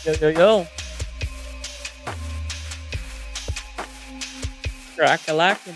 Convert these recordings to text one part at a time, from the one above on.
Yo, yo, yo. Crack a lacking.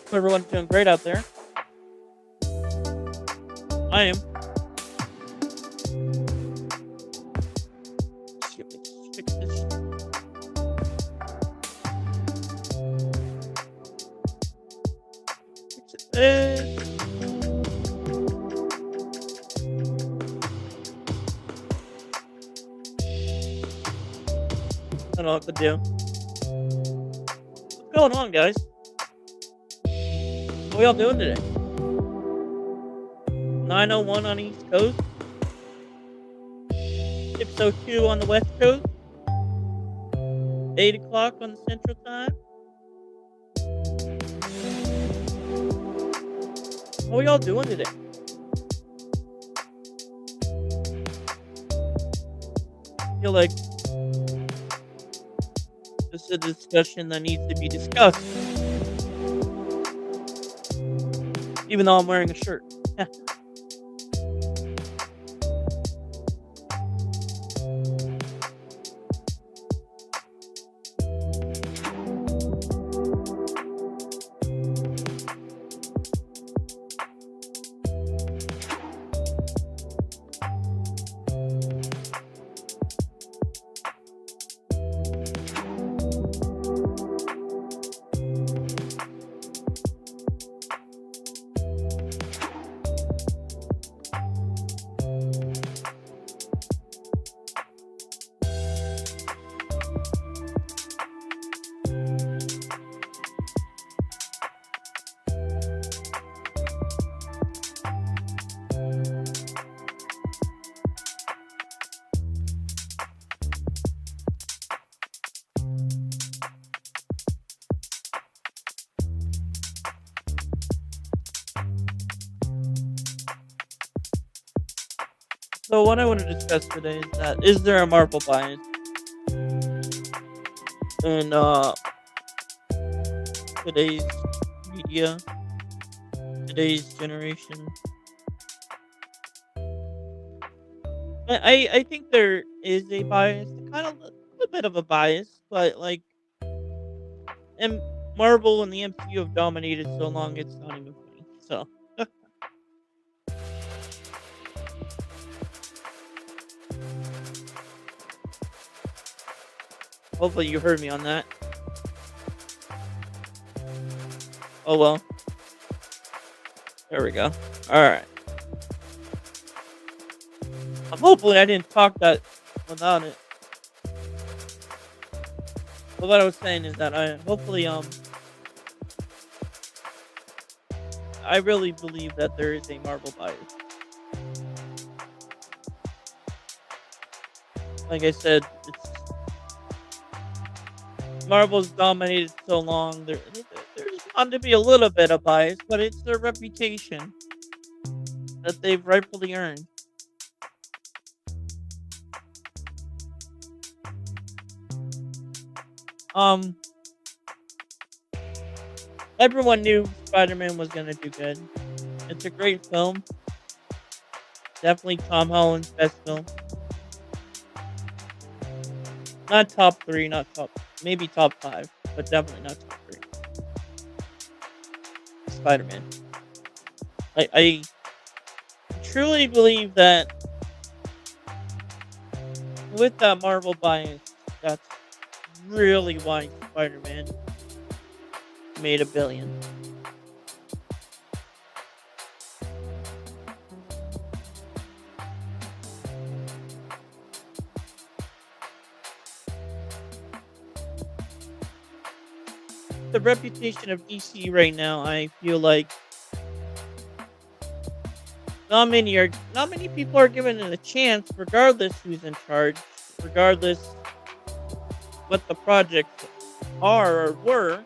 Hope everyone's doing great out there. I am. See if I can fix this. Fix it there. I don't know what to do. What's going on, guys? What y'all doing today? 9:01 on East Coast. 6:02 on the West Coast. 8 o'clock on the Central Time. What y'all doing today? I feel like this is a discussion that needs to be discussed, even though I'm wearing a shirt. So what I want to discuss today is that is there a Marvel bias in today's media, today's generation? I think there is a bias, kind of a a bit of a bias, but like, and Marvel and the MCU have dominated so long, it's not even funny. So hopefully you heard me on that. Oh well, there we go. All right. Hopefully I didn't talk that without it. But what I was saying is that I hopefully I really believe that there is a Marvel bias. Like I said, it's Marvel's dominated so long. There's bound to be a little bit of bias, but it's their reputation that they've rightfully earned. Um, Everyone knew Spider-Man was gonna do good. It's a great film. Definitely Tom Holland's best film. Not top three, not top, maybe top five, but definitely not top three. Spider-Man. I truly believe that with that Marvel bias, that's really why Spider-Man made $1 billion. The reputation of DC right now, I feel like not many people are given it a chance, regardless who's in charge, regardless what the projects are or were.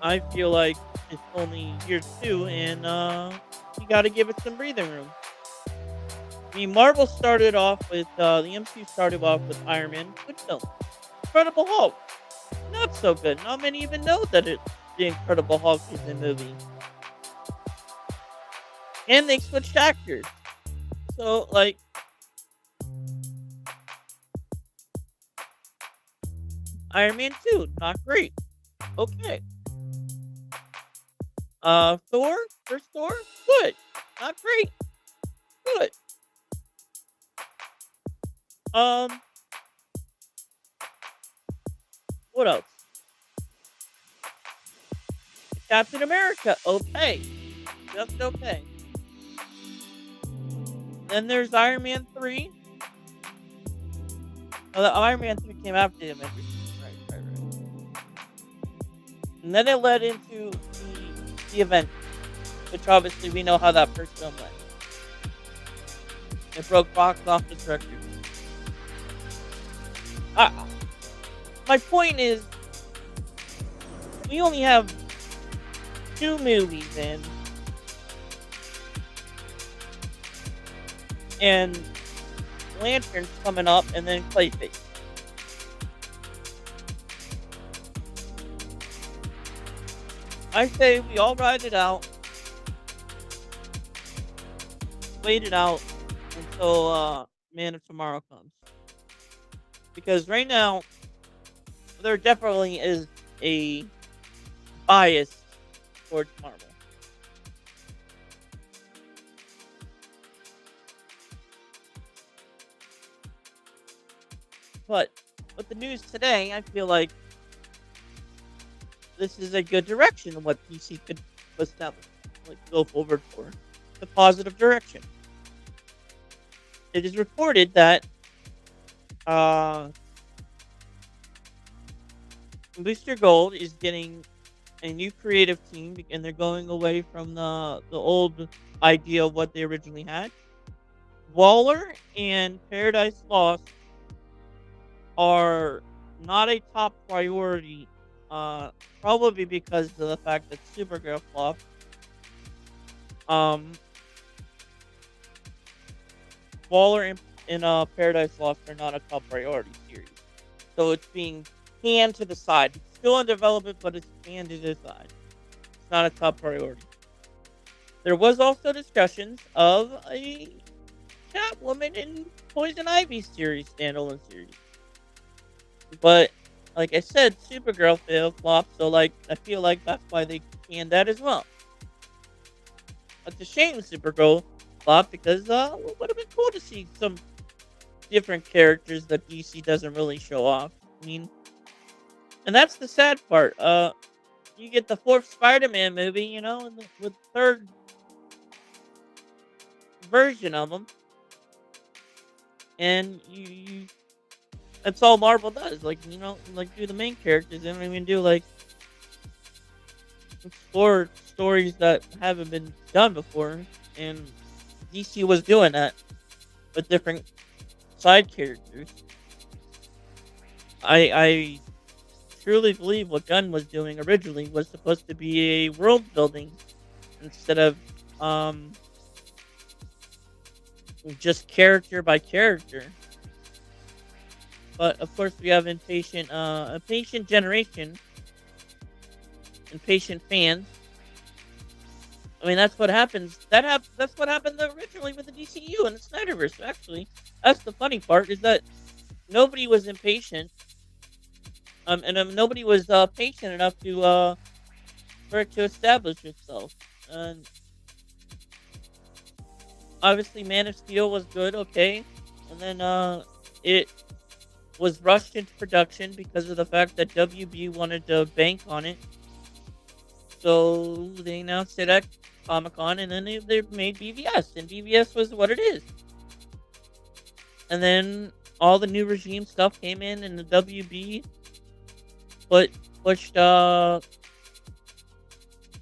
I feel like it's only year two, and you got to give it some breathing room. I mean, Marvel started off with the MCU started off with Iron Man, good film. Incredible Hulk, not so good. Not many even know that the Incredible Hulk is a movie, and they switched actors. So like, Iron Man 2, not great. Okay. Thor, first Thor, good. Not great, good. Um, what else? Captain America, okay. Just okay. Then there's Iron Man 3. Oh, the Iron Man 3 came after the Avengers. Right. And then it led into the Avengers, which obviously we know how that first film went. It broke box office records. Uh, my point is, we only have 2 movies in, and Lantern's coming up, and then Clayface. I say we all ride it out, wait it out until Man of Tomorrow comes. Because right now, there definitely is a bias towards Marvel. But with the news today, I feel like this is a good direction what DC could establish, like go forward for the positive direction. It is reported that uh, Booster Gold is getting a new creative team, and they're going away from the old idea of what they originally had. Waller and Paradise Lost are not a top priority, probably because of the fact that Supergirl flopped. Um, Waller and Paradise Lost are not a top priority series, so it's being canned to the side. It's still in development, but it's canned to the side. It's not a top priority. There was also discussions of a Catwoman and Poison Ivy series, standalone series. But like I said, Supergirl failed flop, so like I feel like that's why they canned that as well. It's a shame Supergirl flop because it would have been cool to see some different characters that DC doesn't really show off. I mean, and that's the sad part. You get the fourth Spider-Man movie, and with the third version of them, and you that's all Marvel does. Like like do the main characters. They don't even do like explore stories that haven't been done before. And DC was doing that with different side characters. I truly believe what Gunn was doing originally was supposed to be a world building instead of um just character by character. But of course we have impatient generation, impatient fans. I mean that's what happens. That's what happened originally with the DCU and the Snyderverse. Actually, that's the funny part is that nobody was impatient. And nobody was patient enough to for it to establish itself. And obviously, Man of Steel was good, okay, and then it was rushed into production because of the fact that WB wanted to bank on it. So they announced it at Comic Con, and then they made BVS, and BVS was what it is. And then all the new regime stuff came in, and the WB pushed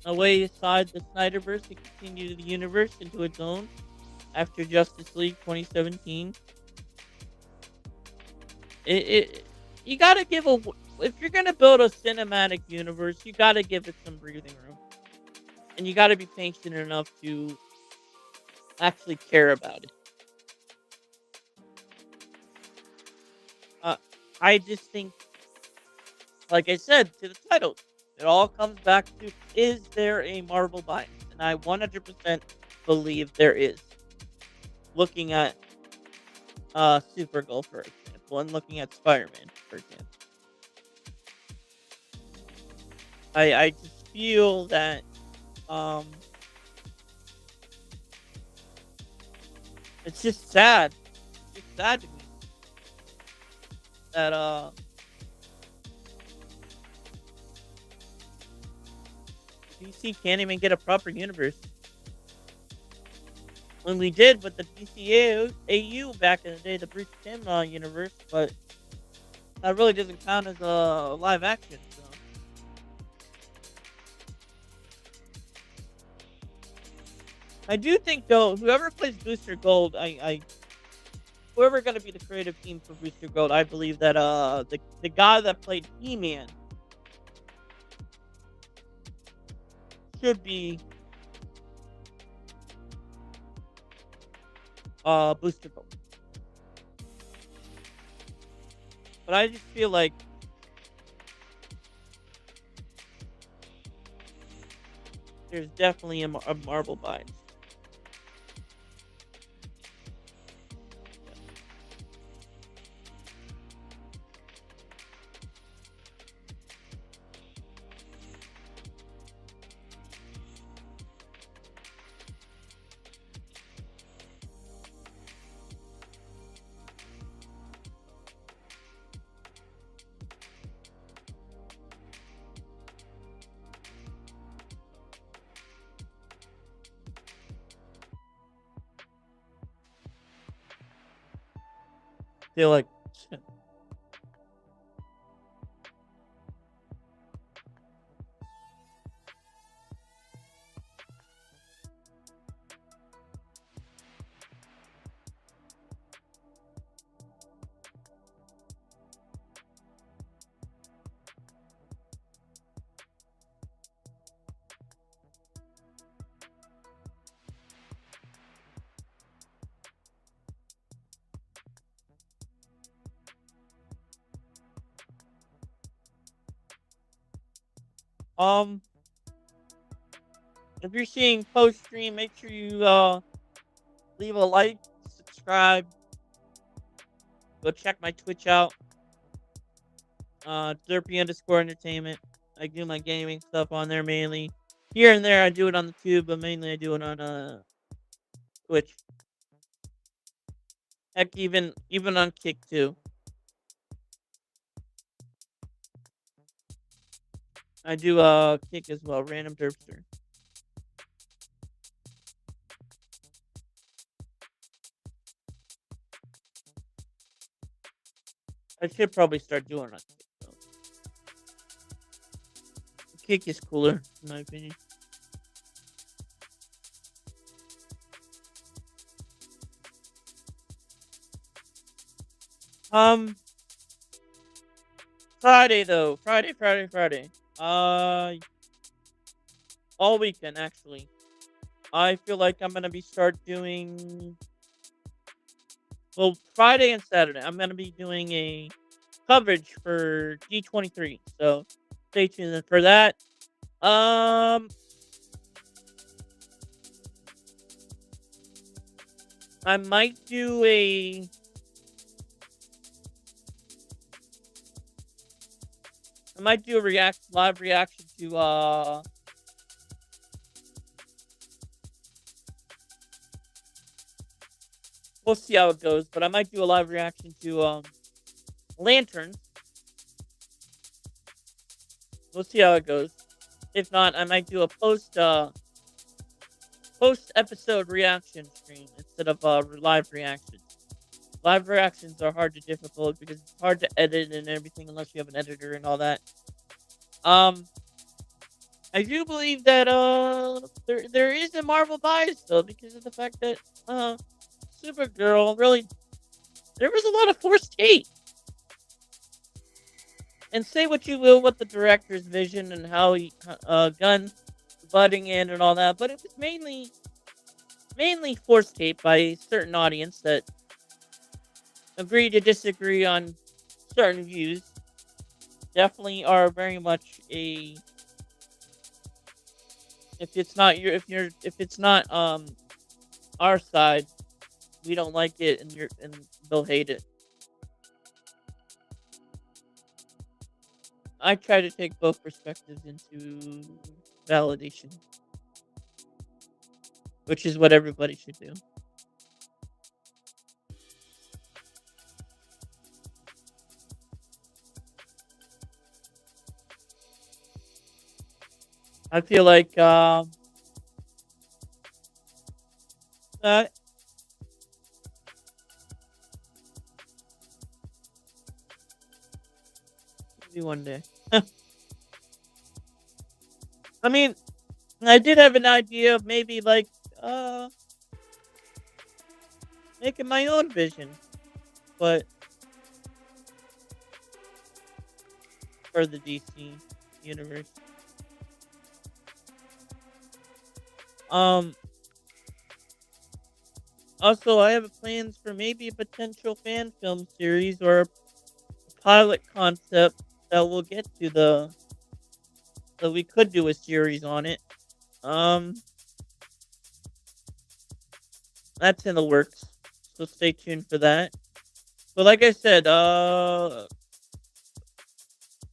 away aside the Snyderverse to continue the universe into its own after Justice League 2017. You gotta give if you're gonna build a cinematic universe, you gotta give it some breathing room, and you gotta be patient enough to actually care about it. I just think, like I said to the title, it all comes back to: is there a Marvel bias? And I 100% believe there is. Looking at Supergirl, for example, and looking at Spider-Man, for example. I just feel that um it's just sad. It's just sad to me that DC can't even get a proper universe. When we did with the DCAU back in the day, the Bruce Timm universe, but that really doesn't count as a live action. So. I do think though, whoever plays Booster Gold, whoever going to be the creative team for Booster Gold, I believe that the guy that played He-Man should be Booster Gold. But I just feel like there's definitely a Marvel bias. Feel like um if you're seeing post stream, make sure you leave a like, subscribe. Go check my Twitch out. Derpy underscore entertainment. I do my gaming stuff on there mainly. Here and there I do it on the tube, but mainly I do it on Twitch. Heck, even on Kick too. I do Kick as well, Random Derpster. I should probably start doing it. Though. Kick is cooler, in my opinion. Um, Friday though, Friday. All weekend actually. I feel like I'm gonna be start doing Friday and Saturday. I'm gonna be doing a coverage for D23. So stay tuned for that. Um, I might do a live reaction to we'll see how it goes, but I might do a live reaction to Lanterns. We'll see how it goes. If not, I might do a post episode reaction stream instead of live reactions. Live reactions are hard to difficult because it's hard to edit and everything unless you have an editor and all that. I do believe that there is a Marvel bias though because of the fact that Supergirl really there was a lot of forced hate. And say what you will with the director's vision and how he Gunn butting in and all that, but it was mainly forced hate by a certain audience that agree to disagree on certain views. Definitely are very much a if it's not our side, we don't like it and they'll hate it. I try to take both perspectives into validation, which is what everybody should do. I feel like maybe one day. I mean, I did have an idea of maybe like making my own vision, but for the DC universe. Also, I have plans for maybe a potential fan film series or a pilot concept that we'll get to so we could do a series on it. That's in the works, so stay tuned for that. But like I said,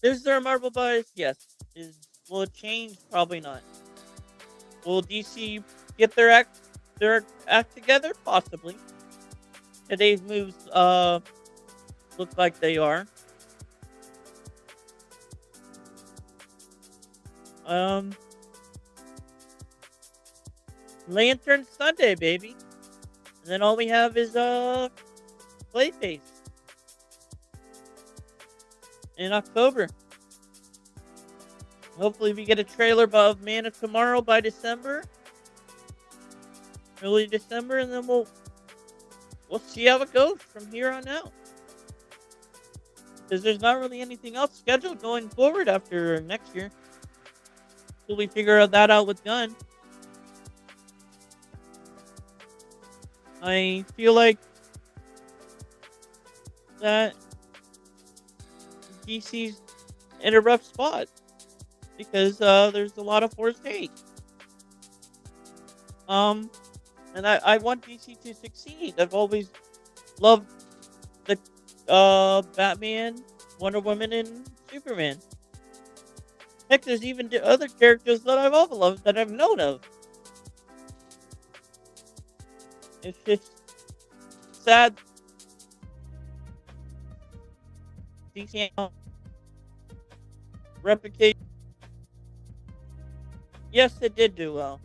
is there a Marvel bias? Yes. Will it change? Probably not. Will DC get their act together? Possibly. Today's moves look like they are. Lantern Sunday, baby. And then all we have is Clayface in October. Hopefully we get a trailer of Man of Tomorrow by December. Early December, and then we'll see how it goes from here on out. Because there's not really anything else scheduled going forward after next year. Till we figure that out with Gunn. I feel like that DC's in a rough spot because there's a lot of forced hate. and I want DC to succeed. I've always loved the Batman, Wonder Woman, and Superman. Heck, there's even other characters that I've also loved that I've known of. It's just sad DC replicate. Yes, it did do well.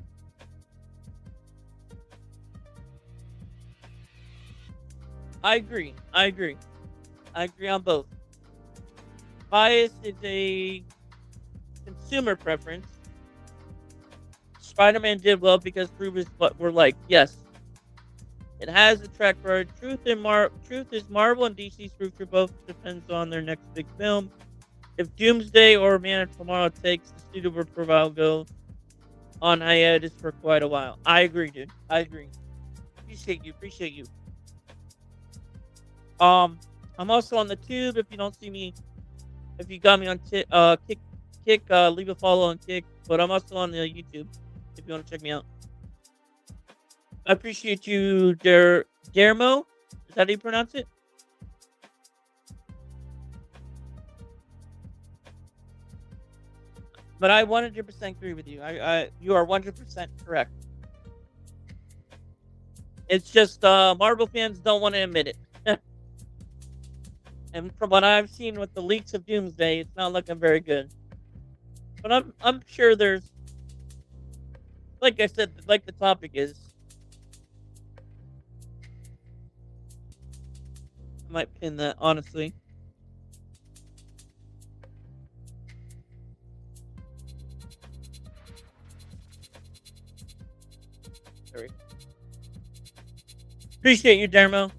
I agree. I agree. I agree on both. Bias is a consumer preference. Spider-Man did well because previous but we're like, yes, it has a track record. Truth is Marvel and DC's future both depends on their next big film. If Doomsday or Man of Tomorrow takes, the studio will probably go on hiatus for quite a while. I agree, dude. I agree. Appreciate you. Appreciate you. I'm also on the tube. If you don't see me, if you got me on Kick, leave a follow on Kick. But I'm also on the YouTube if you want to check me out. I appreciate you, Dermo. Is that how you pronounce it? But I 100% agree with you. You are 100% correct. It's just Marvel fans don't want to admit it. And from what I've seen with the leaks of Doomsday, it's not looking very good. But I'm sure there's, like I said, like the topic is. I might pin that honestly. Sorry. Appreciate you, Dermo.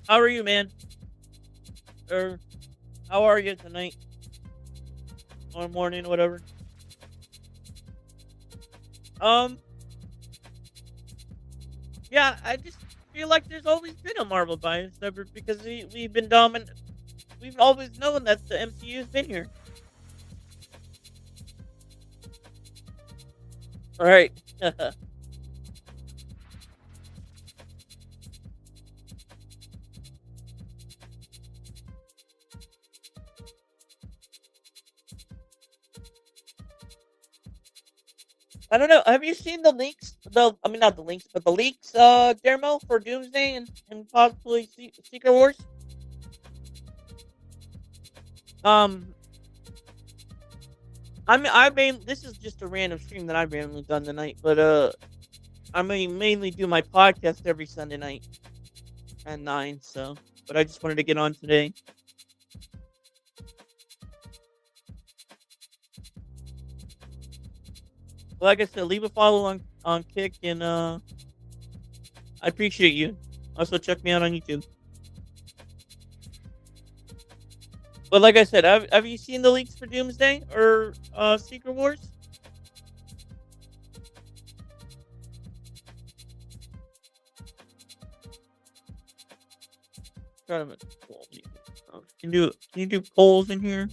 How are you, man? Or how are you tonight or morning, whatever? Um, yeah, I just feel like there's always been a Marvel bias ever because we've been dominant. We've always known that the MCU's been here. All right. I don't know. Have you seen the leaks? I mean, not the links, but the leaks, Dermo, for Doomsday and possibly Secret Wars. Um, this is just a random stream that I've randomly done tonight, but I mainly do my podcast every Sunday night at 9. So, but I just wanted to get on today. Like I said, leave a follow on Kick, and I appreciate you. Also, check me out on YouTube. But like I said, have you seen the leaks for Doomsday or Secret Wars? Try to can you do polls in here?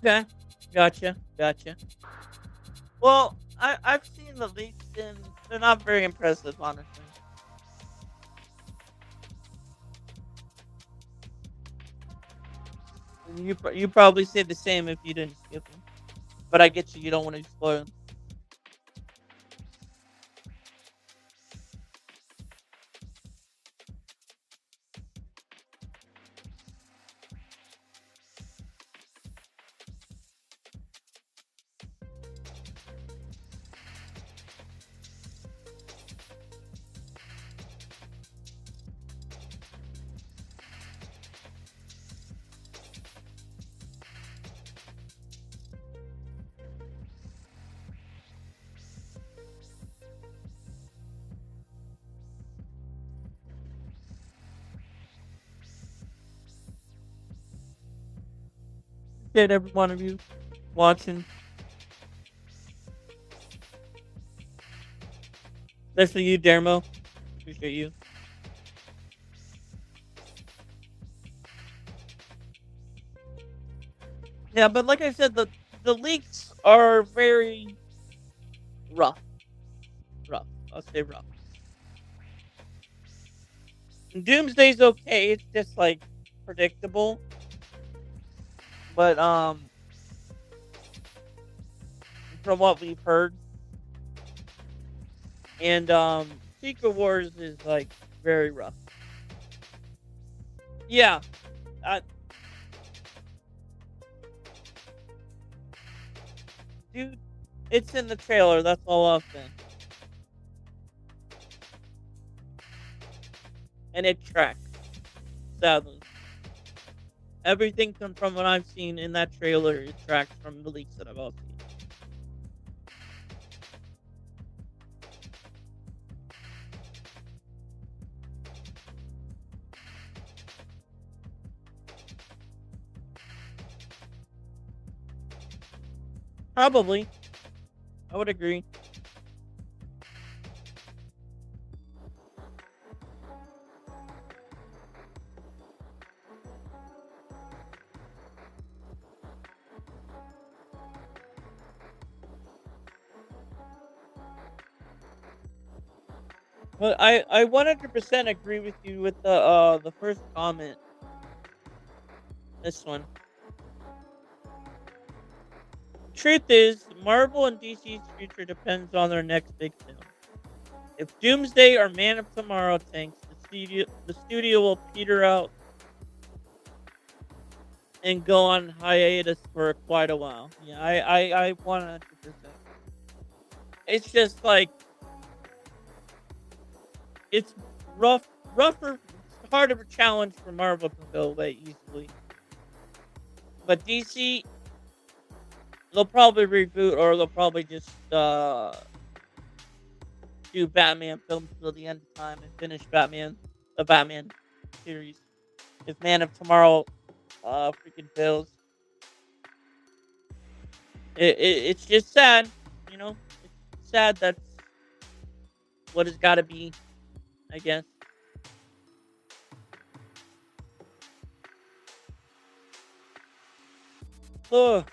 Okay, gotcha. Well, I've seen the leaks and they're not very impressive, honestly. And you probably say the same if you didn't skip them. But I get you. You don't want to spoil them. appreciate every one of you watching, especially you, Dermo. Appreciate you. Yeah, but like I said, the leaks are very rough. Rough. I'll say rough. Doomsday's okay. It's just like predictable, but from what we've heard, and Secret Wars is like very rough. Yeah, uh, dude, it's in the trailer. That's all I'll say, and it tracks. Sadly, everything from what I've seen in that trailer, it tracks from the leaks that I've all seen. Probably, I would agree. But I 100% agree with you with the first comment. This one. Truth is, Marvel and DC's future depends on their next big film. If Doomsday or Man of Tomorrow tanks, the studio will peter out and go on hiatus for quite a while. Yeah, I 100%. It's just like it's rougher. It's harder of a challenge for Marvel to go away easily. But DC, they'll probably reboot or they'll probably just do Batman films till the end of time and finish the Batman series. If Man of Tomorrow freaking fails, it's just sad, you know. It's sad that's what it's got to be, I guess. Oh,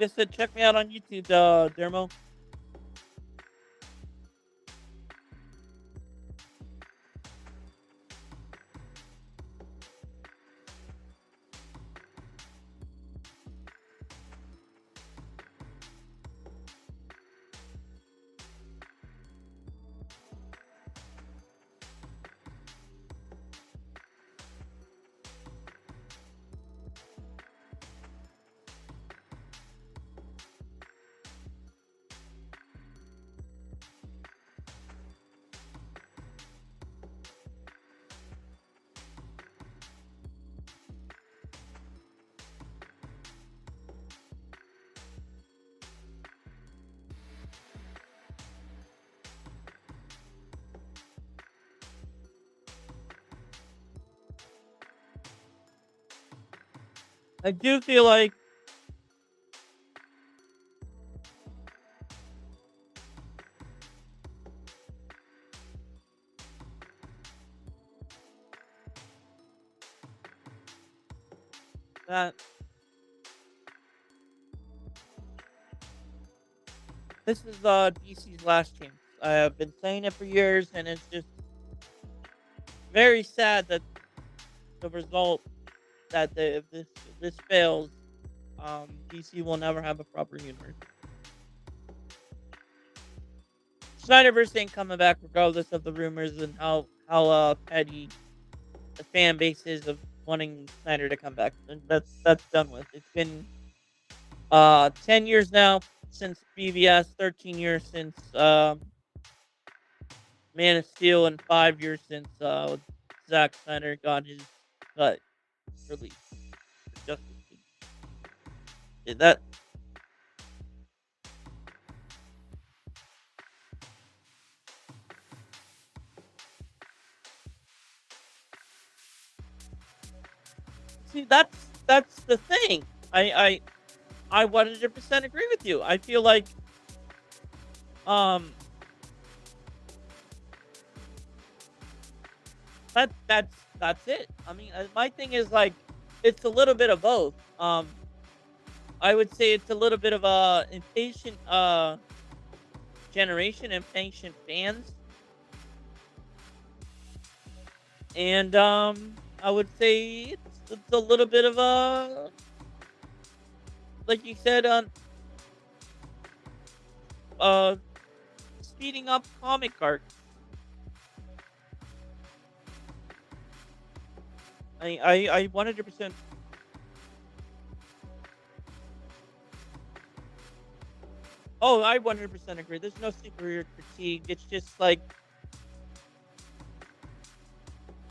just said check me out on YouTube, Dermo. I do feel like that this is DC's last chance. I have been saying it for years, and it's just very sad that the result that if this fails, DC will never have a proper universe. Snyderverse ain't coming back regardless of the rumors and how petty the fan base is of wanting Snyder to come back. And that's done with. It's been 10 years now since BVS, 13 years since Man of Steel, and 5 years since Zack Snyder got his cut released for Justice League. That See, that's the thing. I 100% agree with you. I feel like um that's it. I mean, my thing is like it's a little bit of both. I would say it's a little bit of a impatient generation, impatient fans, and I would say it's a little bit of a, like you said, uh speeding up comic arcs. I 100%. Oh, I 100% agree. There's no superior fatigue. It's just like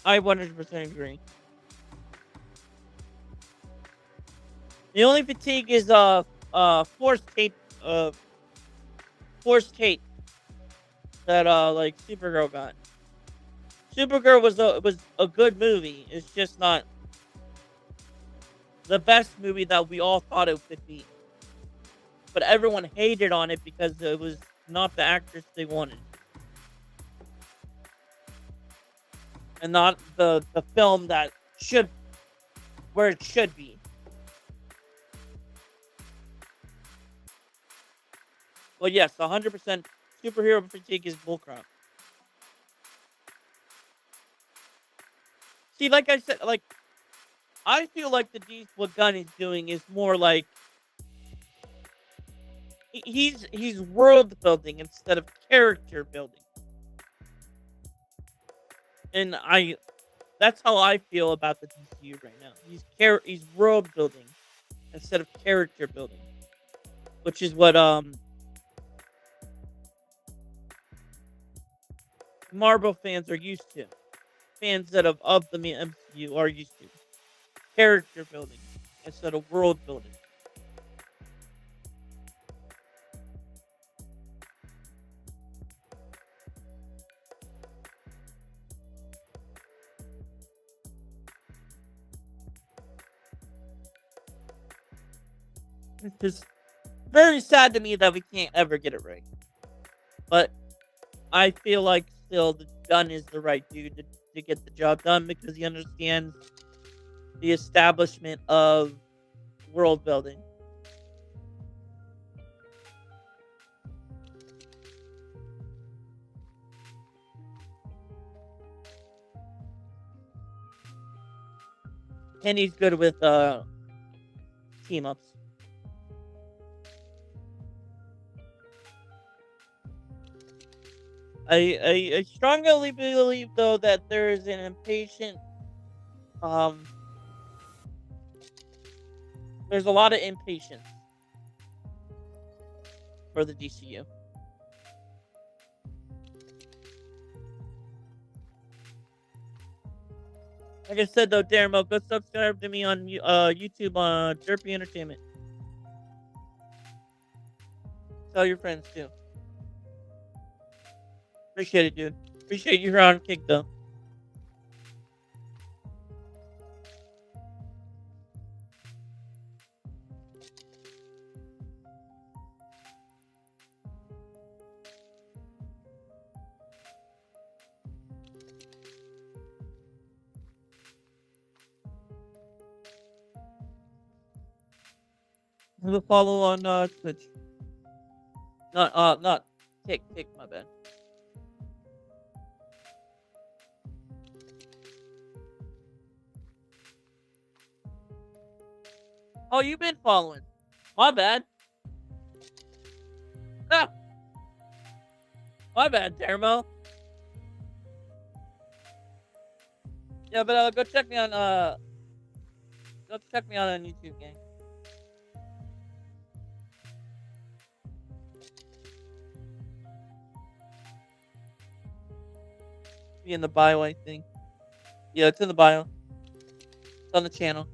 I 100% agree. The only fatigue is forced hate forced hate that like Supergirl got. Supergirl was a good movie. It's just not the best movie that we all thought it could be. But everyone hated on it because it was not the actress they wanted, and not the film that should where it should be. But yes, 100% superhero fatigue is bullcrap. See, like I said, like I feel like the D what Gunn is doing is more like he's world building instead of character building, and I that's how I feel about the DCU right now. He's world building instead of character building, which is what Marvel fans are used to. Fans that of the MCU are used to character building instead of world building. It's just very sad to me that we can't ever get it right. But I feel like still the Gunn is the right dude to get the job done because he understands the establishment of world building. And he's good with team ups. I strongly believe though that there is an impatient um there's a lot of impatience for the DCU. Like I said though, Darren, go subscribe to me on YouTube on Derpy Entertainment. Tell your friends too. Appreciate it, dude. Appreciate you here on Kick though. Have a follow on Twitch. Not Kick, my bad. Oh, you've been following. My bad. Ah, my bad, Dermo. Yeah, but go check me on YouTube, gang. Be in the bio, I think. Yeah, it's in the bio. It's on the channel.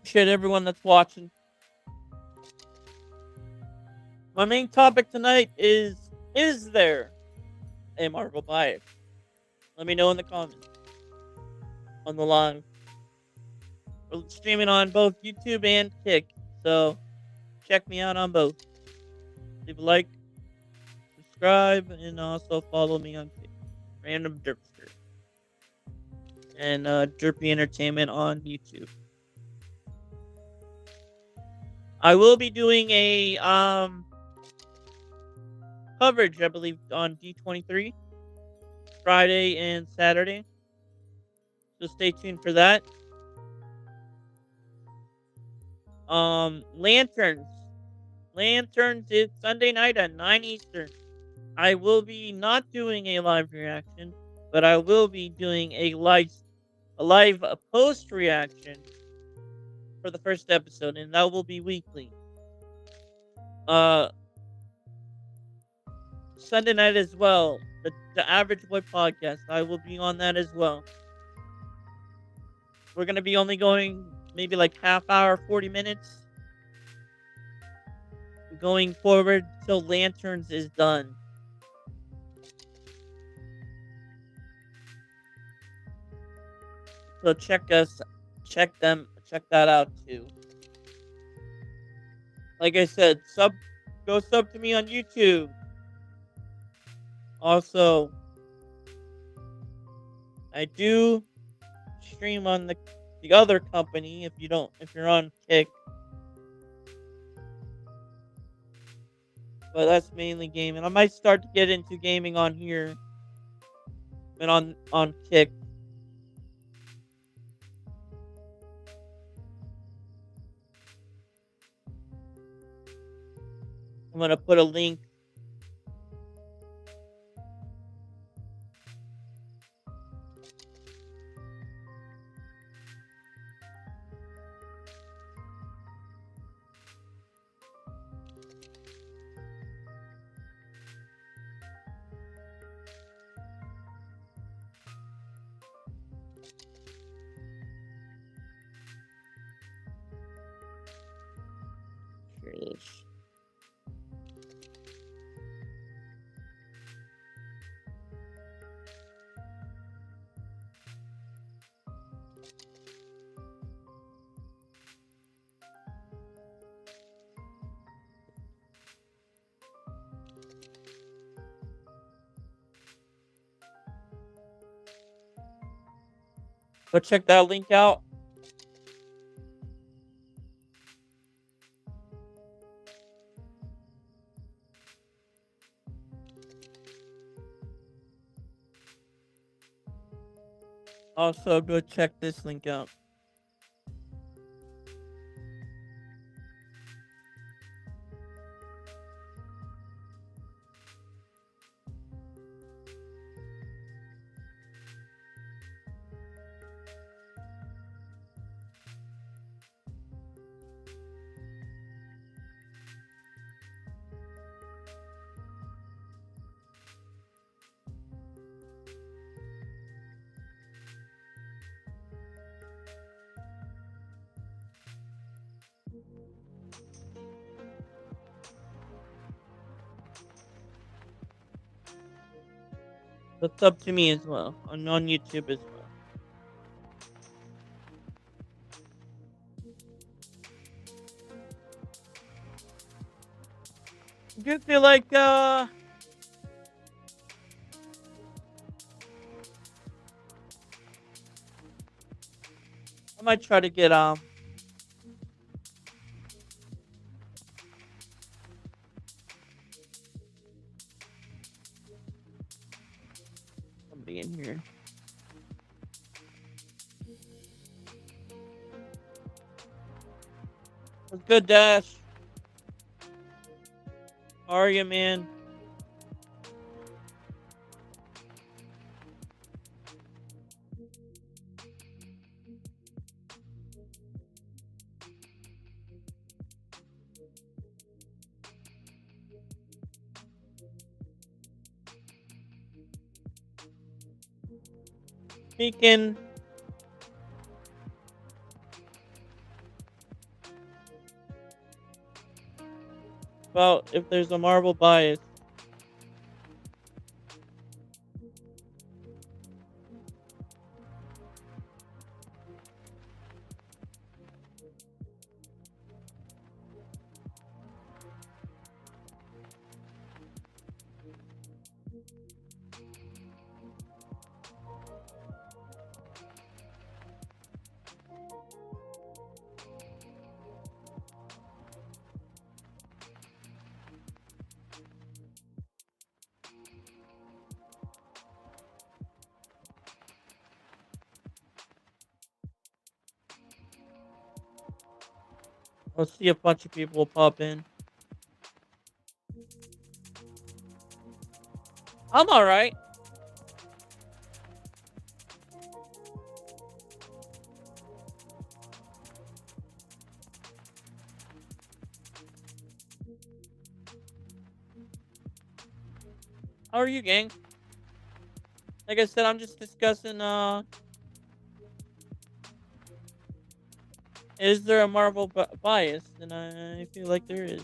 Appreciate everyone that's watching. My main topic tonight is there a Marvel bias? Let me know in the comments on the live. We're streaming on both YouTube and Kick, so check me out on both. Leave a like, subscribe, and also follow me on Kick. Random Derpster. And Derpy Entertainment on YouTube. I will be doing a coverage, I believe, on D23 Friday and Saturday. So stay tuned for that. Lanterns. Lanterns is Sunday night at 9 Eastern. I will be not doing a live reaction, but I will be doing a live post reaction for the first episode, and that will be weekly. Sunday night as well. The Average Boy podcast. I will be on that as well. We're gonna be only going maybe like half hour, 40 minutes. Going forward till Lanterns is done. So check that out too. Like I said, go sub to me on YouTube. Also, I do stream on the other company if you're on Kick. But that's mainly gaming. I might start to get into gaming on here and on Kick. I'm gonna put a link. Here it is. Go check that link out. Also, go check this link out. It's up to me as well on YouTube as well. I do feel like I might try to get somebody in here. What's good, Dash? How are you, man? Speaking about if there's a Marvel bias. I'll see a bunch of people pop in. I'm all right. How are you, gang? Like I said, I'm just discussing. Is there a Marvel bias? And I feel like there is.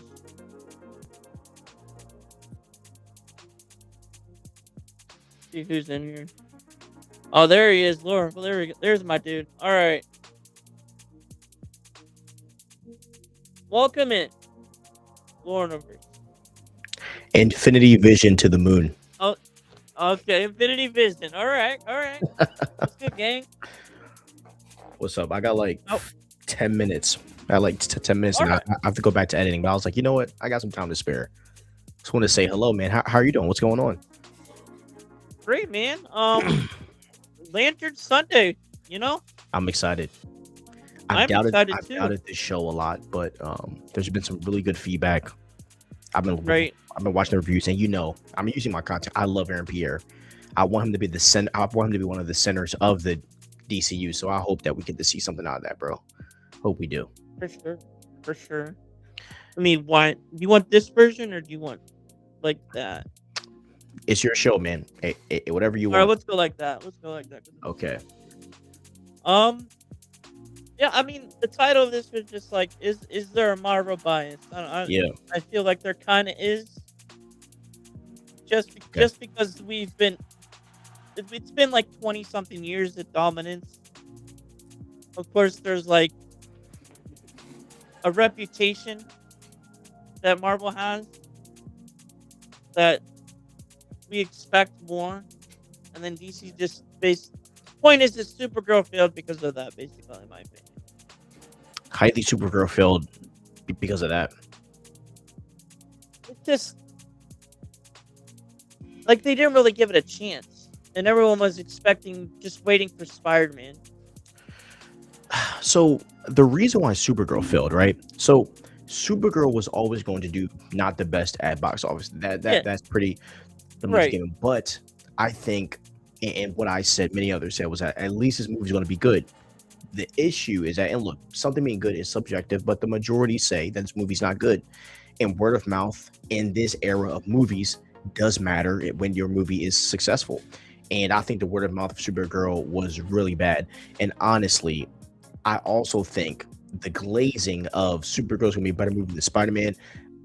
See who's in here. Oh, there he is, Laura. Well, there we go. There's my dude. All right, welcome in, Lorniverse. Infinity Vision to the moon. Oh, okay, Infinity Vision. All right, all right. That's good, gang. What's up? I got like Oh. 10 minutes. I got like 10 minutes All and right. I have to go back to editing. But I was like, you know what? I got some time to spare. Just want to say hello, man. How are you doing? What's going on? Great, man. Lantern Sunday. You know, I'm excited. I'm excited I've too. doubted this show a lot, but there's been some really good feedback. I've been Right. watching the reviews, and I'm using my content. I love Aaron Pierre. I want him to be the center. I want him to be one of the centers of the DCU. So I hope that we get to see something out of that, bro. Hope we do. For sure. For sure. I mean, do you want this version or do you want like that? It's your show, man. Hey, whatever you All right, want. let's go like that. Let's go like that. Okay. Yeah, I mean, the title of this was just like, is there a Marvel bias? Yeah. I feel like there kind of is. Just because it's been like 20 something years of dominance. Of course, there's like a reputation that Marvel has that we expect more, and then DC just point is that Supergirl failed because of that, basically, in my opinion. Highly Supergirl failed because of that. It's just like they didn't really give it a chance, and everyone was just waiting for Spider-Man. So the reason why Supergirl failed, right? So Supergirl was always going to do not the best at box office. That's pretty Right. given. But I think, and what I said, many others said, was that at least this movie's going to be good. The issue is that, and look, something being good is subjective, but the majority say that this movie's not good. And word of mouth in this era of movies does matter when your movie is successful. And I think the word of mouth of Supergirl was really bad. And honestly, I also think the glazing of Supergirl's gonna be a better movie than Spider-Man.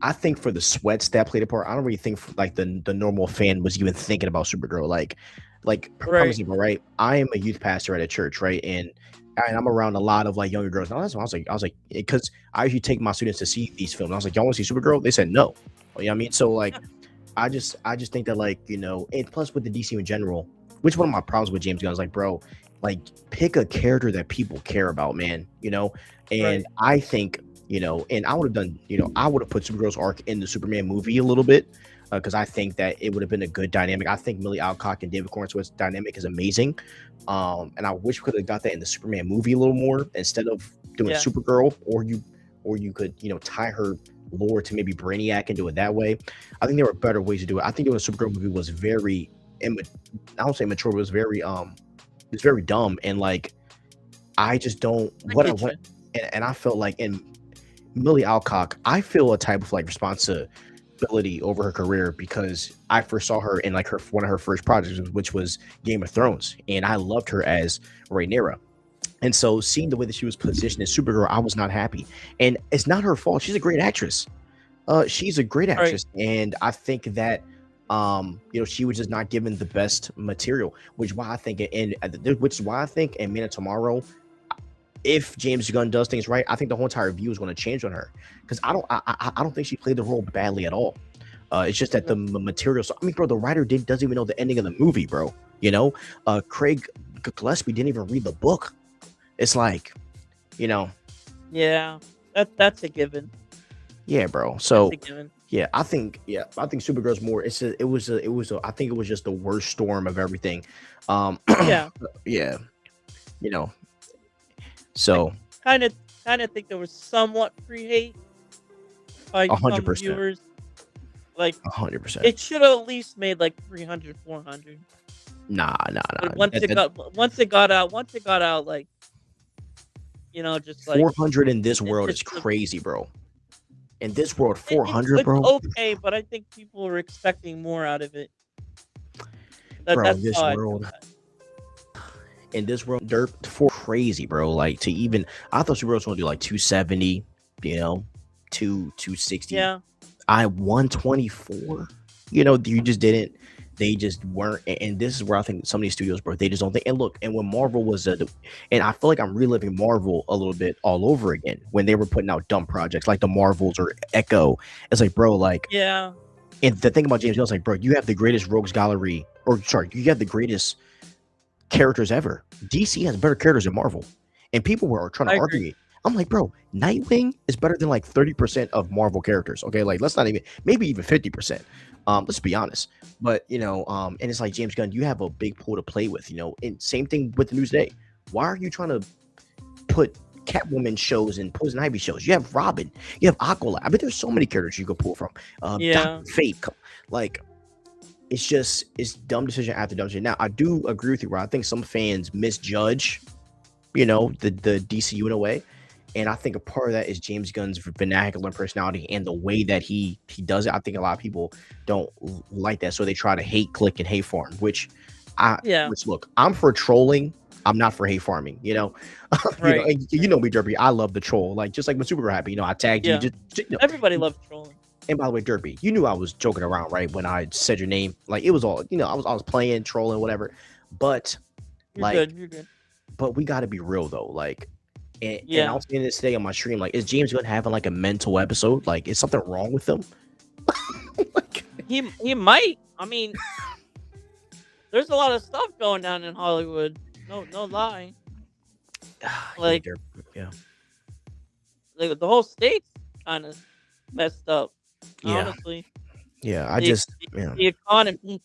I think for the sweats that played a part, I don't really think like the normal fan was even thinking about Supergirl. Like Right. prime example, right? I am a youth pastor at a church, right? And I'm around a lot of like younger girls. And I was like, because I usually take my students to see these films. I was like, y'all want to see Supergirl? They said no. You know what I mean? So like, I just think that like, and plus with the DC in general, which one of my problems with James Gunn is like, bro, like pick a character that people care about, man. And Right. I think, and I would have done, I would have put Supergirl's arc in the Superman movie a little bit. Because I think that it would have been a good dynamic. I think Millie Alcock and David Cornsworth's dynamic is amazing. And I wish we could have got that in the Superman movie a little more instead of doing Yeah. Supergirl, or you could, tie her lore to maybe Brainiac and do it that way. I think there were better ways to do it. I think doing a Supergirl movie was very, I don't say mature, but it was very dumb. And like, I just don't, and I felt like in Millie Alcock, I feel a type of like responsibility over her career because I first saw her in like one of her first projects, which was Game of Thrones, and I loved her as Rhaenyra. And so seeing the way that she was positioned as Supergirl, I was not happy. And it's not her fault. She's a great actress. She's a great Right. actress, and I think that she was just not given the best material, which is why I think, which is why I think, in Man of Tomorrow, if James Gunn does things right, I think the whole entire view is going to change on her because I don't think she played the role badly at all. It's just that the material. So, I mean, bro, the writer doesn't even know the ending of the movie, bro. Craig Gillespie didn't even read the book. It's like, you know, Yeah. That's a given. yeah, bro. That's So, a given. I think Supergirl's more. I think it was just the worst storm of everything. Um, Yeah. yeah, you know. I So, kind of kind of think there was somewhat free hate by 100%, some viewers. Like 100%. it should have at least made like 300, 400. Nah, nah, But nah. once it got out, like just like 400 in this it world just is crazy, bro. In this world, it's 400, it's bro. okay, but I think people were expecting more out of it. Bro, That's how I feel about it. in this world, dirt for crazy, bro. Like to even, I thought Supergirl was gonna do like 270, you know, 260. Yeah, I 124. You just didn't. They just weren't. And this is where I think some of these studios, bro, they just don't think. And look, and when Marvel was, and I feel like I'm reliving Marvel a little bit all over again when they were putting out dumb projects like the Marvels or Echo. It's like, bro, like, yeah, and the thing about James Gunn is like, bro, you have the greatest rogues gallery, or sorry, you have the greatest characters ever. DC has better characters than Marvel, and people were trying I to agree. argue it. I'm like, bro, Nightwing is better than like 30% of Marvel characters. Okay, like let's not even, maybe even 50%. Let's be honest. But and it's like James Gunn, you have a big pool to play with. And same thing with the Newsday. Why are you trying to put Catwoman shows and Poison Ivy shows? You have Robin, you have Aqualad. I mean, there's so many characters you could pull from. Yeah, Doctor Fate, like it's dumb decision after dumb decision. Now I do agree with you, where I think some fans misjudge, the DCU in a way. And I think a part of that is James Gunn's vernacular personality and the way that he does it. I think a lot of people don't like that, so they try to hate click and hate farm. yeah, Which look, I'm for trolling. I'm not for hate farming. right, And you right. know me, Derby. I love the troll. Like just like when Supergirl happened. I tagged you. Yeah, everybody loves trolling. And by the way, Derby, you knew I was joking around, right? When I said your name, like it was all, I was playing, trolling, whatever. But You're like, good. You're good. but we got to be real though. Like, and I Yeah, was saying this today on my stream. Like, is James Gunn having like a mental episode? Like, is something wrong with him? Like, he might. I mean, there's a lot of stuff going down in Hollywood. No lie. yeah, Like yeah, like the whole state's kind of messed up. yeah, Honestly, yeah. I the just, yeah. the economy.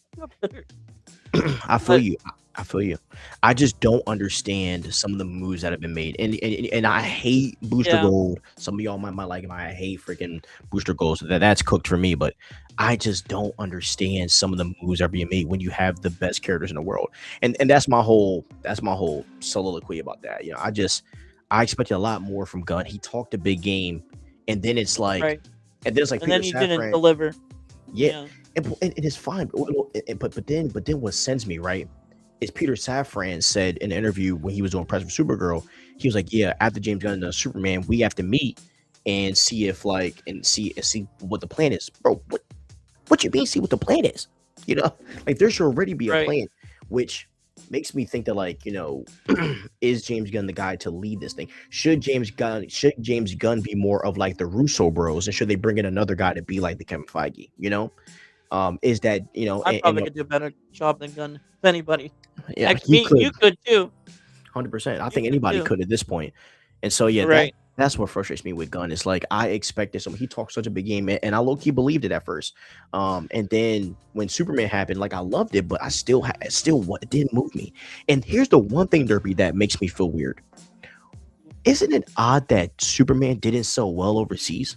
I feel But you. I feel you. I just don't understand some of the moves that have been made, and I hate Booster yeah, Gold. Some of y'all might like him. I hate freaking Booster Gold. So that's cooked for me. But I just don't understand some of the moves that are being made when you have the best characters in the world, and that's my whole soliloquy about that. I expected a lot more from Gunn. He talked a big game, and then it's like, right. And Peter then he didn't Safran. deliver. Yeah, Yeah, and it's fine. But then what sends me right is Peter Safran said in an interview when he was doing press for Supergirl, he was like, "Yeah, after James Gunn does Superman, we have to meet and see if see what the plan is, bro. What you mean? See what the plan is? You know, like there should already be a right. plan, which makes me think that is James Gunn the guy to lead this thing? Should James Gunn be more of like the Russo bros, and should they bring in another guy to be like the Kevin Feige? Is that I probably could do a better job than Gunn. If anybody. yeah, Heck, he me, could you could too. 100%. I You think could anybody too. could at this point. And so yeah, Right. that's what frustrates me with Gunn. It's like I expected some. He talked such a big game, and I low key believed it at first. And then when Superman happened, like I loved it, but I still what it didn't move me. And here's the one thing, Derby, that makes me feel weird. Isn't it odd that Superman didn't sell well overseas?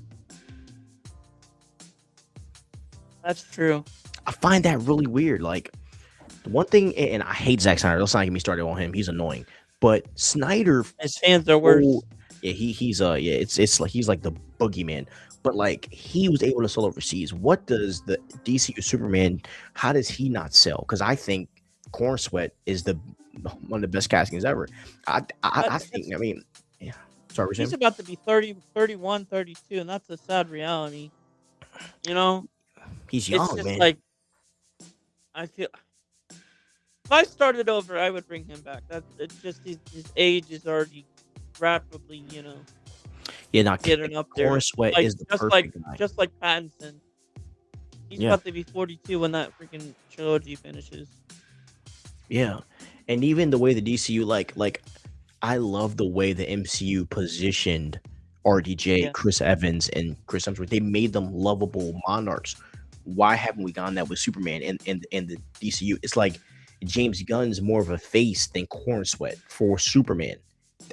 That's true. I find that really weird. Like the one thing, and I hate Zack Snyder. Let's not get me started on him. He's annoying. But Snyder, His fans are oh worse. yeah, yeah, it's like he's like the boogeyman. But like he was able to sell overseas. What does the DCU Superman? How does he not sell? Because I think Corn Sweat is the one of the best castings ever. I think. It's I mean, yeah. Sorry, he's Sam. about to be 30, 31, 32, and that's a sad reality. You know, He's it's young, just man. like I feel if I started over, I would bring him back. That's it's just his age is already rapidly, Yeah, now getting up Corn there. Sweat Like is the perfect guy. just like Pattinson. He's Yeah, about to be 42 when that freaking trilogy finishes. yeah, and even the way the DCU like I love the way the MCU positioned RDJ, Yeah. Chris Evans, and Chris Hemsworth. They made them lovable monarchs. Why haven't we gone that with Superman and the DCU? It's like James Gunn's more of a face than Corn Sweat for Superman.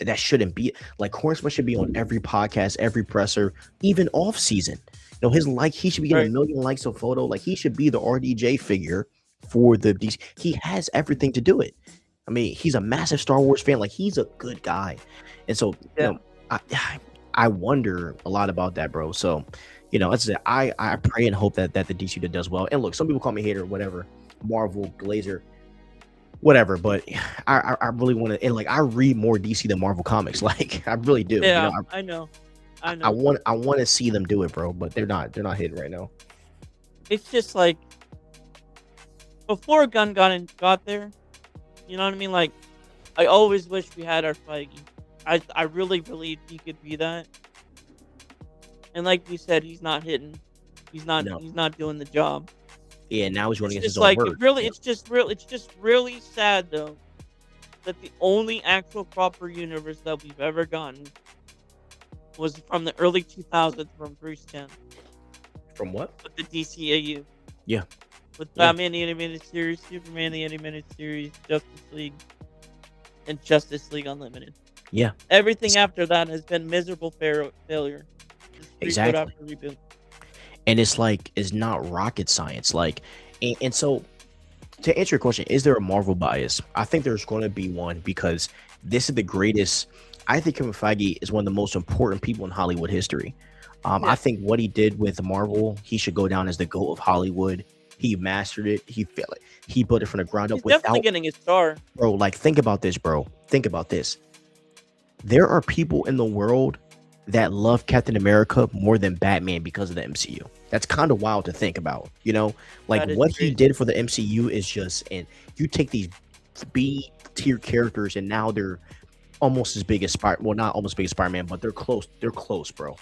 That shouldn't be like Corn Sweat should be on every podcast, every presser, even off season. His he should be getting a Right. million likes a photo. Like he should be the RDJ figure for the DC. He has everything to do it. I mean, he's a massive Star Wars fan. Like he's a good guy, and so Yeah. I I wonder a lot about that, bro. So, that's it. I pray and hope that the DC does well. And look, some people call me hater, whatever, Marvel Glazer, whatever. But I really want to, and like I read more DC than Marvel comics. Like I really do. Yeah, I know. I I know. want to see them do it, bro. But they're not hitting right now. It's just like before Gunn got there, you know what I mean? Like I always wish we had our Feige. I really believed he could be that. And like you said, he's not hitting. No, He's not doing the job. yeah. Now he's running It's against his just own like word. it's just really sad though that the only actual proper universe that we've ever gotten was from the early 2000s from Bruce Timm From what? with the DCAU. Yeah, With yeah, Batman the Animated Series, Superman the Animated Series, Justice League, and Justice League Unlimited. yeah. Everything after that has been miserable failure. Just reboot Exactly. after reboot. And it's like it's not rocket science. Like, and so to answer your question, is there a Marvel bias? I think there's going to be one because this is the greatest. I think Kevin Feige is one of the most important people in Hollywood history. I Yeah, think what he did with Marvel, he should go down as the GOAT of Hollywood. He mastered it. He felt it. He built it from the ground he's up definitely without, getting his star. bro. Like, think about this, bro. Think about this. There are people in the world that love Captain America more than Batman because of the MCU. That's kind of wild to think about, like That is what he crazy. did for the MCU is just, and you take these B tier characters and now they're almost as big as well, not almost as big as Spider-Man, but they're close, bro,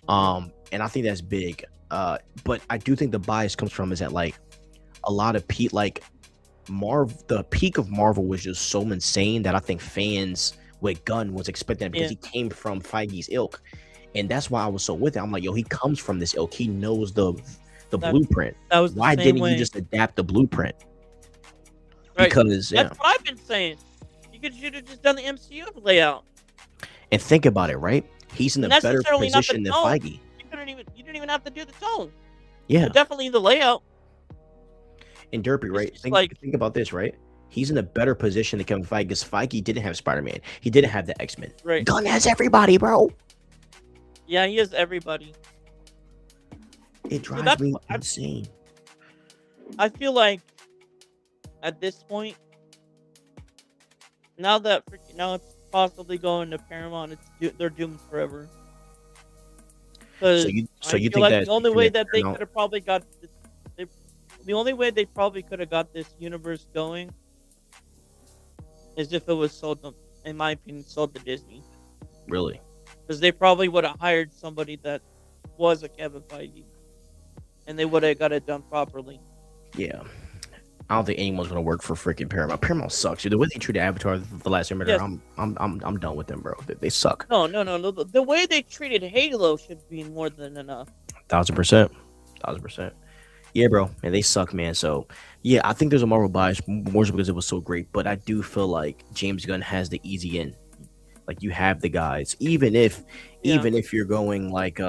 and I think that's big. But I do think the bias comes from is that like a lot of like the peak of Marvel was just so insane that I think fans with Gunn was expecting it because Yeah, he came from Feige's ilk, and that's why I was so with it. I'm like, yo, he comes from this ilk. He knows the that blueprint. that was the Why same didn't you way. just adapt the blueprint? Right. Because yeah, That's what I've been saying. You should have just done the MCU layout. and think about it, right? He's in a better Necessarily not the position than tone. Feige. You didn't even have to do the tone. Yeah, But definitely the layout. and Derpy, It's right? just Think like think about this, right? He's in a better position than Kevin Feige because Feige didn't have Spider-Man. He didn't have the X-Men. right. Gunn has everybody, bro. Yeah, he is everybody. It See, drives me insane. I feel like at this point, now it's possibly going to Paramount. They're doomed forever. So Because you I you feel think like that the only way that they Paramount- could have probably got this, they, the only way they probably could have got this universe going is if it was sold, in my opinion, sold to Disney. really? Because they probably would have hired somebody that was a Kevin Feige, and they would have got it done properly. Yeah. I don't think anyone's gonna work for freaking Paramount. Paramount sucks, dude. The way they treated Avatar: The Last Airbender, Yes. I'm done with them, bro. They suck. No. The way they treated Halo should be more than enough. 1000%, 1000%. Yeah, bro, and they suck, man. So yeah, I think there's a Marvel bias more so because it was so great, but I do feel like James Gunn has the easy in. Like you have the guys, even if Yeah. you're going like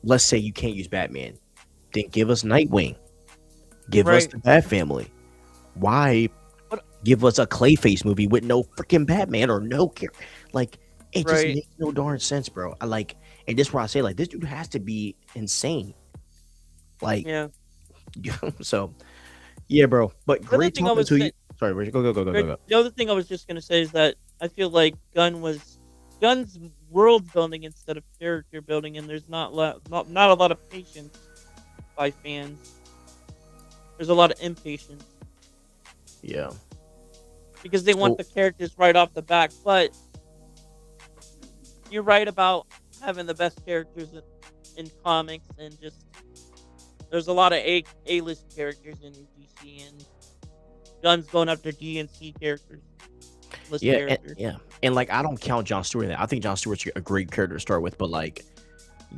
let's say you can't use Batman, then give us Nightwing, give us Right. the Bat Family. Why But give us a Clayface movie with no freaking Batman or no care? Like it just Right. makes no darn sense, bro. I like, and this is why I say like this dude has to be insane. Like Yeah. so, yeah, bro. But The other great thing I talking was to you. saying, Sorry, Richard, go. the other thing I was just gonna say is that I feel like Gunn's world building instead of character building, and there's not a lot of patience by fans. There's a lot of impatience Yeah. because they want So the characters right off the back. But you're right about having the best characters in comics, and just there's a lot of A list characters in DC, and Guns going after D and C characters, list characters. yeah, and like I don't count John Stewart in that. I think John Stewart's a great character to start with, but like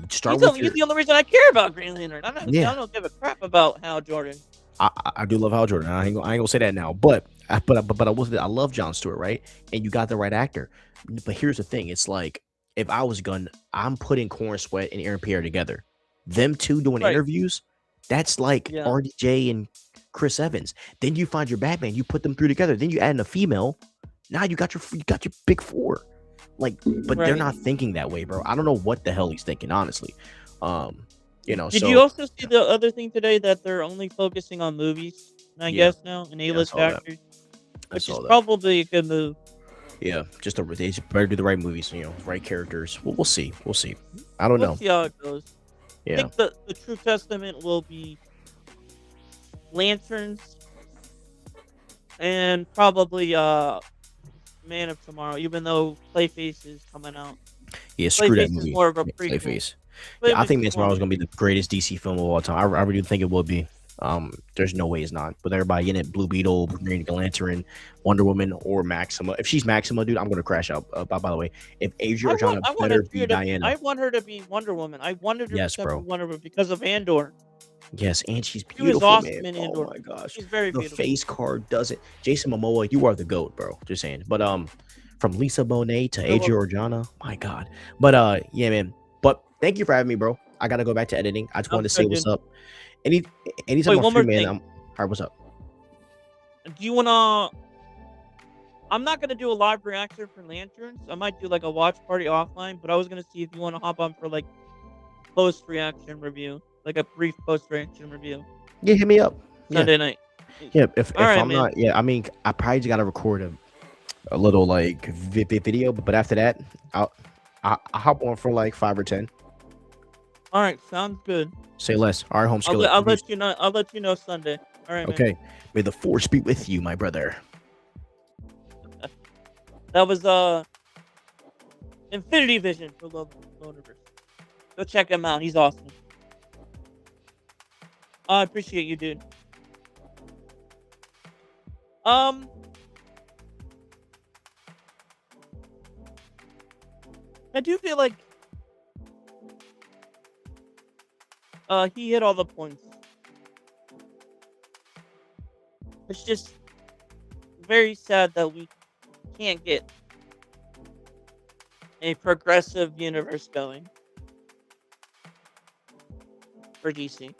start with He's your the only reason I care about Green Lantern. yeah. I don't give a crap about Hal Jordan. I do love Hal Jordan. I ain't gonna say that now, but but I will say that I love John Stewart, right? And you got the right actor. But here's the thing: it's like if I was Gunn, I'm putting Corn Sweat and Aaron Pierre together. Them two doing Right. interviews, that's like Yeah. RDJ and Chris Evans. Then you find your Batman, you put them three together. Then you add in a female. Now you got your big four. Like, but they're Right. not thinking that way, bro. I don't know what the hell he's thinking, honestly. Did So you also see the other thing today that they're only focusing on movies? I yeah, guess now and yeah, I A-list saw that. actors, I which is saw that. probably a good move. Yeah, they just better do the right movies, right characters. We'll see. We'll see. I don't We'll know. see how it goes. I Yeah, think the true testament will be Lanterns and probably Man of Tomorrow, even though Clayface is coming out. yeah. Screw that Clayface is movie. more of a Yeah, prequel. Clayface. Yeah, I Clayface think is Miss more Marvel of is a gonna be the greatest DC film of all time. I really do think it will be. There's no way it's not. With everybody in it, Blue Beetle, Green Lantern, Wonder Woman, or Maxima. If she's Maxima, dude, I'm gonna crash out. By the way, if Adria Arjona I want better be Diana. I want her to be Wonder Woman. I wanted her Yes, to be bro. Wonder Woman because of Andor. Yes, and she's She was beautiful, awesome man. in Oh Andor. my gosh, She's very the beautiful. face card does it. Jason Momoa, you are the goat, bro. Just saying. But from Lisa Bonet to You're Adria welcome. Arjona, my god. But yeah, man. But thank you for having me, bro. I gotta go back to editing. I just wanted to Sounds say good, what's dude. up. Anytime Wait, I'm one free, more man. thing. All right. What's up? Do you wanna? I'm not gonna do a live reaction for Lanterns. I might do like a watch party offline, but I was gonna see if you want to hop on for like post reaction review, like a brief post reaction review Yeah, hit me up. Yeah, Sunday night. yeah. If All right, I'm man. not, yeah. I mean, I probably just gotta record a little like video, but after that, I'll hop on for like 5 or 10. All right, sounds good. Say less. All right, home skillet. I'll let you know. I'll let you know Sunday. All right, man. Okay. May the force be with you, my brother. That was Infinity Vision for Loneverse. Go check him out. He's awesome. I appreciate you, dude. I do feel like he hit all the points. It's just very sad that we can't get a progressive universe going for DC.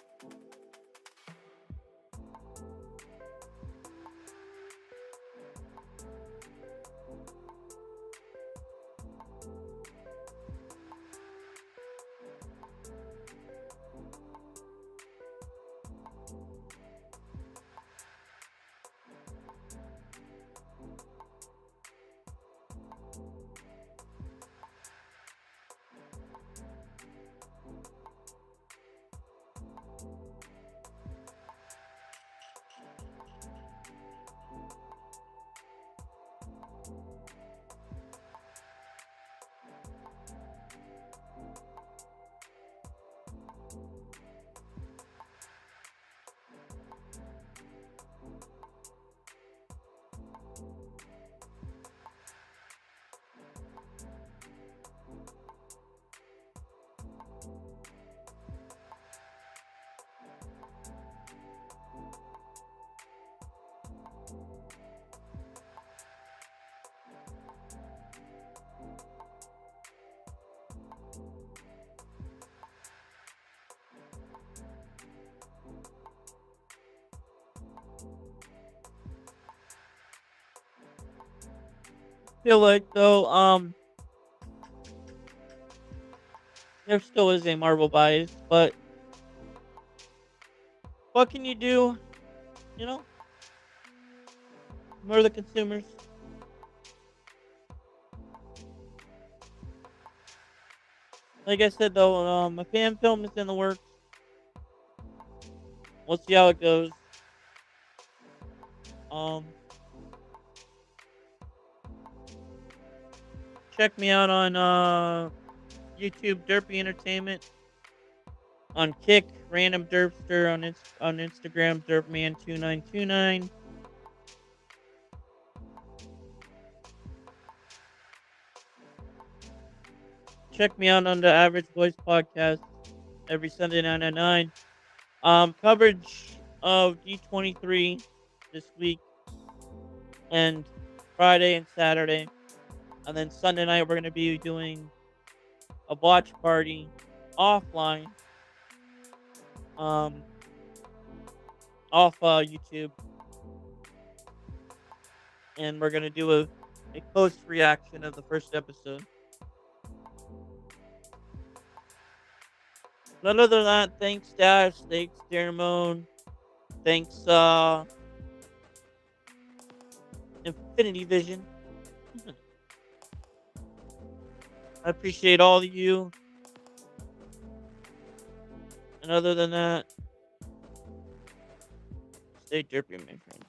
Feel like though, there still is a Marvel bias, but what can you do? You know, we're the consumers. Like I said though, a fan film is in the works. We'll see how it goes. Um, Check me out on YouTube, Derpy Entertainment. On Kick, Random Derpster on Instagram, Derpman2929. Check me out on the Average Voice Podcast every Sunday night at 9. Coverage of D23 this week and Friday and Saturday. And then Sunday night we're gonna be doing a watch party offline. Um Off YouTube. And we're gonna do a post reaction of the first episode. But other than that, thanks Dash, thanks Daramone, thanks Infinity Vision. I appreciate all of you. And other than that, stay derpy, my friend.